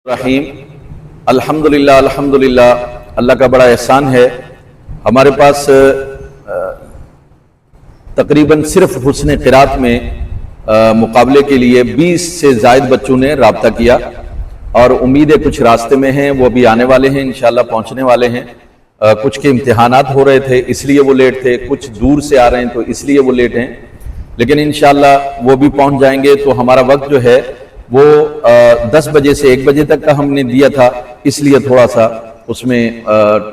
رحیم الحمدللہ اللہ کا بڑا احسان ہے. ہمارے پاس تقریباً صرف حسن قرات میں مقابلے کے لیے 20 سے زائد بچوں نے رابطہ کیا اور امیدیں کچھ راستے میں ہیں، وہ بھی آنے والے ہیں، انشاءاللہ پہنچنے والے ہیں. کچھ کے امتحانات ہو رہے تھے اس لیے وہ لیٹ تھے، کچھ دور سے آ رہے ہیں تو اس لیے وہ لیٹ ہیں، لیکن انشاءاللہ وہ بھی پہنچ جائیں گے. تو ہمارا وقت جو ہے وہ 10 بجے سے 1 بجے تک کا ہم نے دیا تھا، اس لیے تھوڑا سا اس میں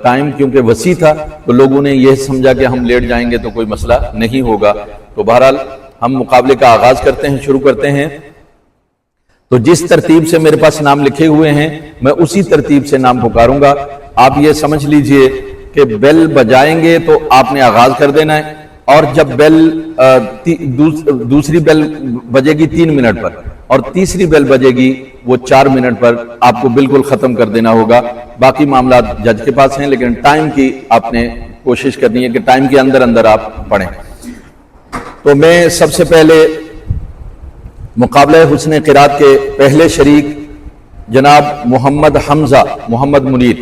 ٹائم کیونکہ وسیع تھا تو لوگوں نے یہ سمجھا کہ ہم لیٹ جائیں گے تو کوئی مسئلہ نہیں ہوگا. تو بہرحال ہم مقابلے کا آغاز کرتے ہیں، شروع کرتے ہیں. تو جس ترتیب سے میرے پاس نام لکھے ہوئے ہیں میں اسی ترتیب سے نام پکاروں گا. آپ یہ سمجھ لیجئے کہ بیل بجائیں گے تو آپ نے آغاز کر دینا ہے، اور جب بیل دوسری بیل بجے گی 3 منٹ پر اور تیسری بیل بجے گی وہ 4 منٹ پر، آپ کو بالکل ختم کر دینا ہوگا. باقی معاملات جج کے پاس ہیں، لیکن ٹائم کی آپ نے کوشش کرنی ہے کہ ٹائم کے اندر آپ پڑھیں. تو میں سب سے پہلے مقابلہ حسن قرات کے پہلے شریک جناب محمد حمزہ محمد منیر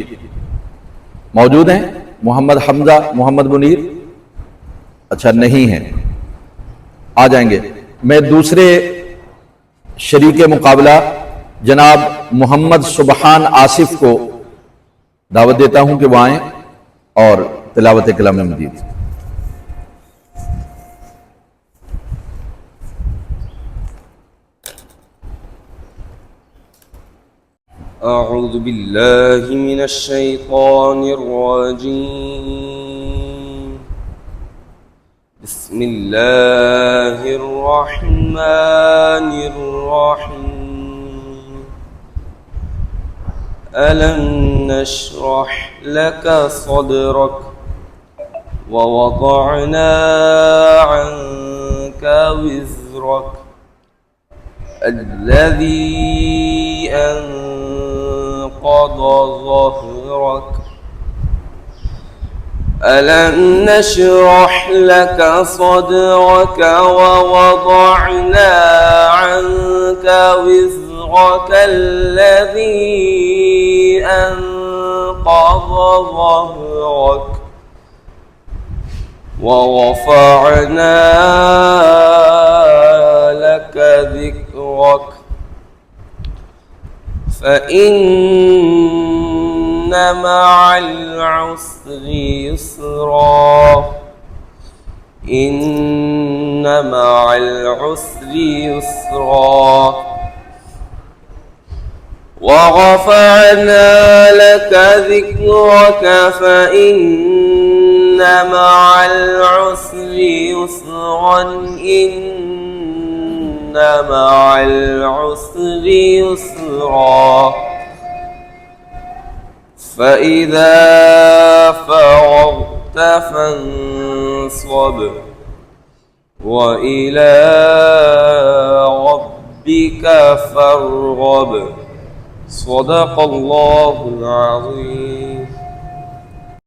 موجود ہیں. محمد حمزہ محمد منیر اچھا نہیں ہیں، آ جائیں گے. میں دوسرے شریک مقابلہ جناب محمد سبحان آصف کو دعوت دیتا ہوں کہ وہ آئیں اور تلاوت کلام مجید. اعوذ باللہ من الشیطان الرجیم. بسم اللہ الرحمن الرحیم. ألم نشرح لك صدرك ووضعنا عنك وزرك الذي أنقض ظهرك. ألم نشرح لك صدرك ووضعنا عنك وزرك الذي أنقض ظهرك ورفعنا لك ذكرك فإن مع العسر يسرا. إن مع العسر يسرا. ورفعنا لك ذكرك فإن مع العسر يسرا. إن مع العسر يسرا. فإذا فرغت فانصب وإلى ربك فارغب. صدق الله العظيم.